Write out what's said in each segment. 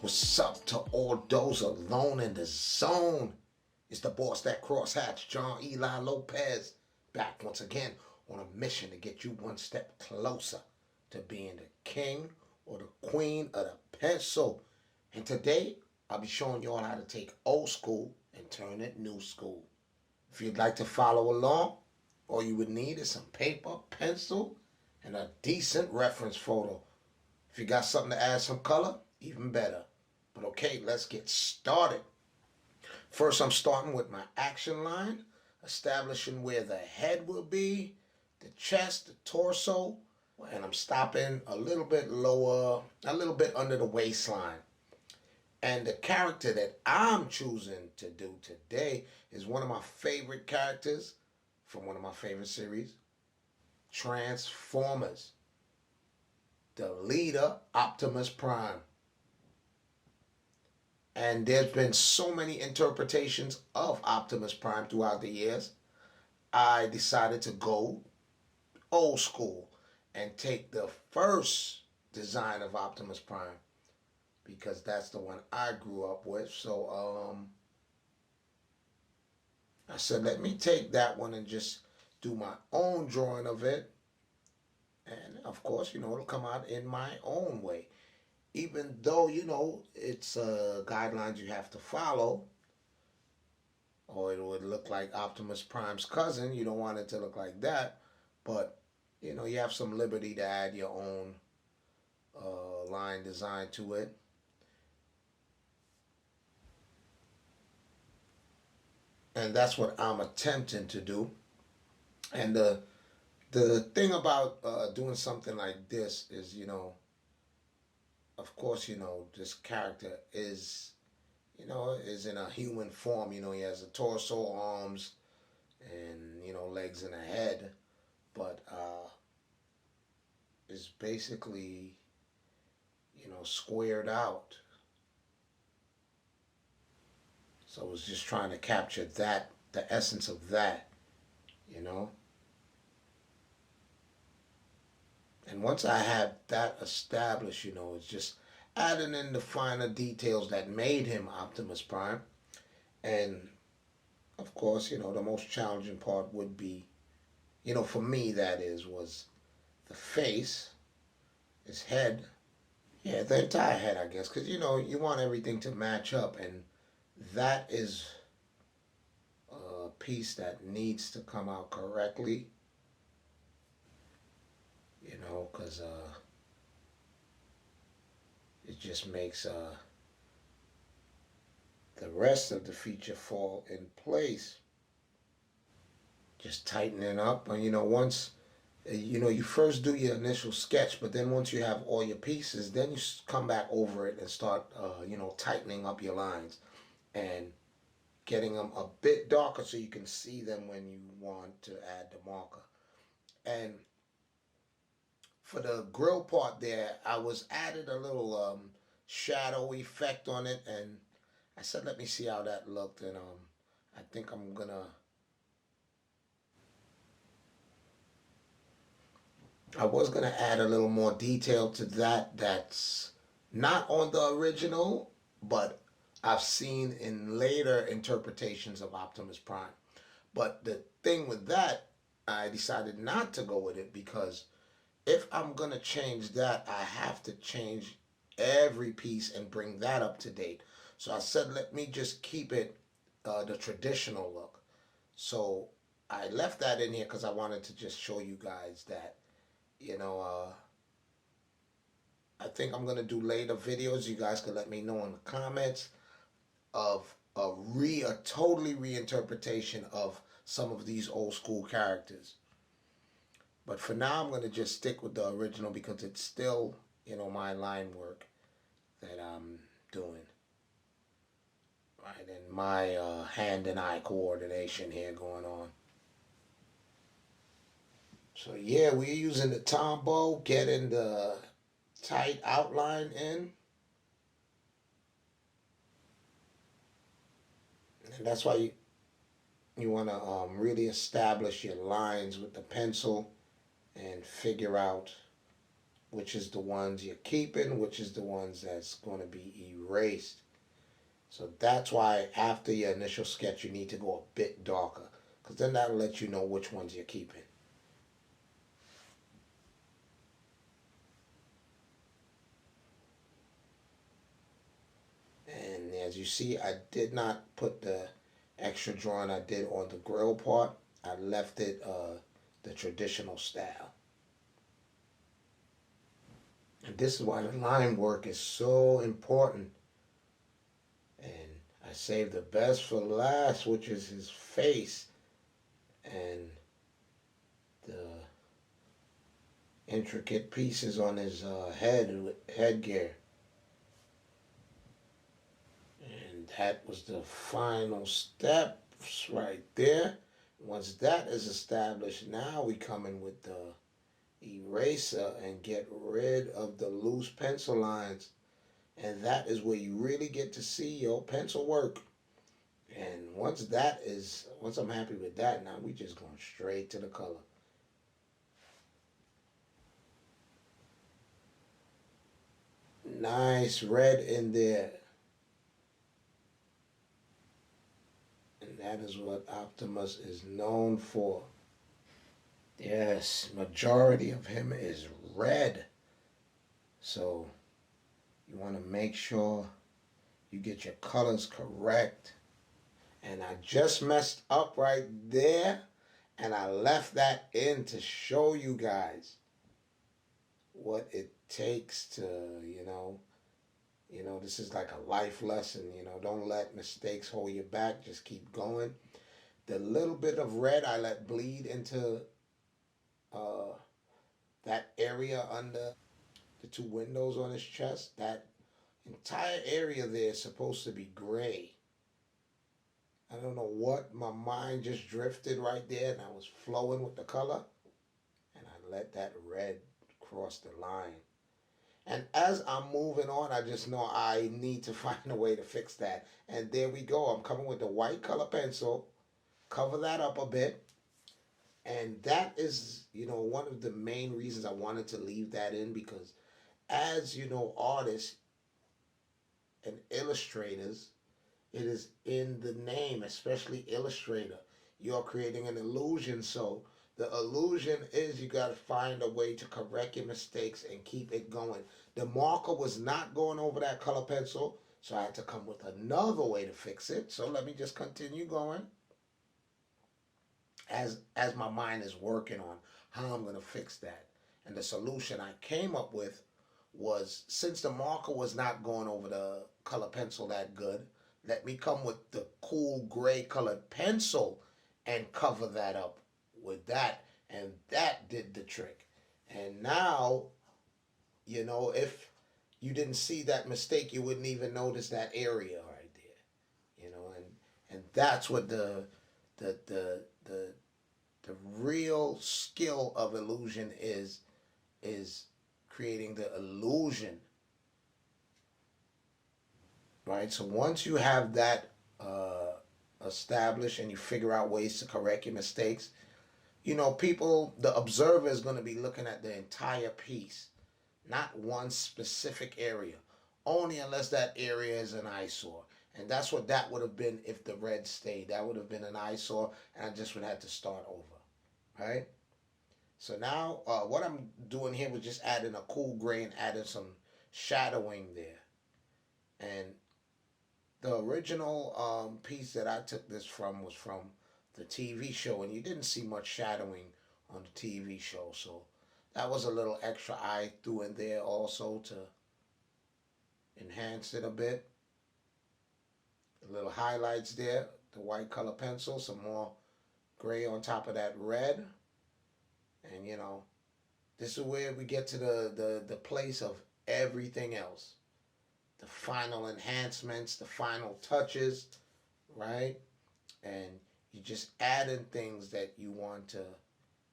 What's up to all those alone in the zone? It's the boss that crosshatch, John Eli Lopez, back once again on a mission to get you one step closer to being the king or the queen of the pencil. And today, I'll be showing you all how to take old school and turn it new school. If you'd like to follow along, all you would need is some paper, pencil, and a decent reference photo. If you got something to add some color, even better. But okay, let's get started. First, I'm starting with my action line, establishing where the head will be, the chest, the torso, and I'm stopping a little bit lower, a little bit under the waistline. And the character that I'm choosing to do today is one of my favorite characters from one of my favorite series, Transformers. The leader, Optimus Prime. And there's been so many interpretations of Optimus Prime throughout the years. I decided to go old school and take the first design of Optimus Prime because that's the one I grew up with. So I said, let me take that one and just do my own drawing of it. And of course, it'll come out in my own way. Even though, it's guidelines you have to follow, or it would look like Optimus Prime's cousin. You don't want it to look like that. But, you have some liberty to add your own line design to it. And that's what I'm attempting to do. And the thing about doing something like this is, of course, this character is in a human form. He has a torso, arms, and, legs and a head. But is basically, squared out. So I was just trying to capture that, the essence of that, you know. And once I had that established, it's just adding in the finer details that made him Optimus Prime. And of course, the most challenging part would be, for me that is, was the face, his head. Yeah, the entire head, I guess. Because, you want everything to match up. And that is a piece that needs to come out correctly. Because it just makes the rest of the feature fall in place. Just tightening up. And, once, you first do your initial sketch, but then once you have all your pieces, then you come back over it and start, tightening up your lines and getting them a bit darker so you can see them when you want to add the marker. And for the grill part there, I was added a little shadow effect on it, and I said, let me see how that looked, and I think I'm gonna. I was gonna add a little more detail to that. That's not on the original, but I've seen in later interpretations of Optimus Prime. But the thing with that, I decided not to go with it because if I'm going to change that, I have to change every piece and bring that up to date. So I said, let me just keep it the traditional look. So I left that in here because I wanted to just show you guys that, I think I'm going to do later videos. You guys can let me know in the comments of a totally reinterpretation of some of these old school characters. But for now, I'm going to just stick with the original because it's still, my line work that I'm doing. Right, and my hand and eye coordination here going on. So yeah, we're using the Tombow, getting the tight outline in. And that's why you want to really establish your lines with the pencil and figure out which is the ones you're keeping, which is the ones that's going to be erased. So that's why after your initial sketch, you need to go a bit darker, because then that'll let you know which ones you're keeping. And as you see, I did not put the extra drawing I did on the grill part. I left it the traditional style. And this is why the line work is so important. And I saved the best for last, which is his face and the intricate pieces on his headgear. And that was the final steps right there. Once that is established, now we come in with the eraser and get rid of the loose pencil lines. And that is where you really get to see your pencil work. And once I'm happy with that, now we just going straight to the color. Nice red in there. And that is what Optimus is known for. Yes, majority of him is red. So you want to make sure you get your colors correct. And I just messed up right there, and I left that in to show you guys what it takes to, this is like a life lesson, don't let mistakes hold you back, just keep going. The little bit of red I let bleed into that area under the two windows on his chest, that entire area there is supposed to be gray. I don't know what, my mind just drifted right there and I was flowing with the color and I let that red cross the line. And as I'm moving on, I just know I need to find a way to fix that. And there we go. I'm coming with the white color pencil, cover that up a bit. And that is, one of the main reasons I wanted to leave that in, because as artists and illustrators, it is in the name, especially illustrator. You're creating an illusion, so the illusion is you got to find a way to correct your mistakes and keep it going. The marker was not going over that color pencil, so I had to come with another way to fix it. So let me just continue going as my mind is working on how I'm going to fix that. And the solution I came up with was, since the marker was not going over the color pencil that good, let me come with the cool gray colored pencil and cover that up with that. And that did the trick. And now, if you didn't see that mistake, you wouldn't even notice that area right there. And that's what the real skill of illusion is creating the illusion. Right? So once you have that established and you figure out ways to correct your mistakes, people, the observer is going to be looking at the entire piece, not one specific area, only unless that area is an eyesore. And that's what that would have been if the red stayed. That would have been an eyesore, and I just would have to start over, right? So now what I'm doing here was just adding a cool gray and adding some shadowing there. And the original piece that I took this from was from the TV show, and you didn't see much shadowing on the TV show, so that was a little extra I threw in there also to enhance it a bit. The little highlights there, the white color pencil, some more gray on top of that red, and this is where we get to the place of everything else. The final enhancements, the final touches, right? And you just add in things that you want to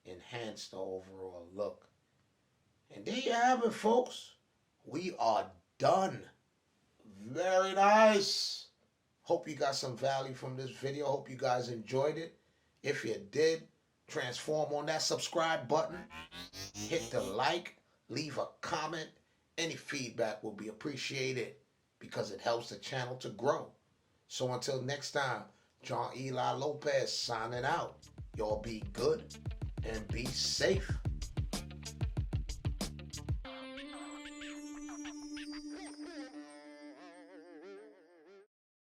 enhance the overall look. And there you have it, folks. We are done. Very nice. Hope you got some value from this video. Hope you guys enjoyed it. If you did, transform on that subscribe button. Hit the like, leave a comment. Any feedback will be appreciated because it helps the channel to grow. So until next time, John Eli Lopez signing out. Y'all be good and be safe.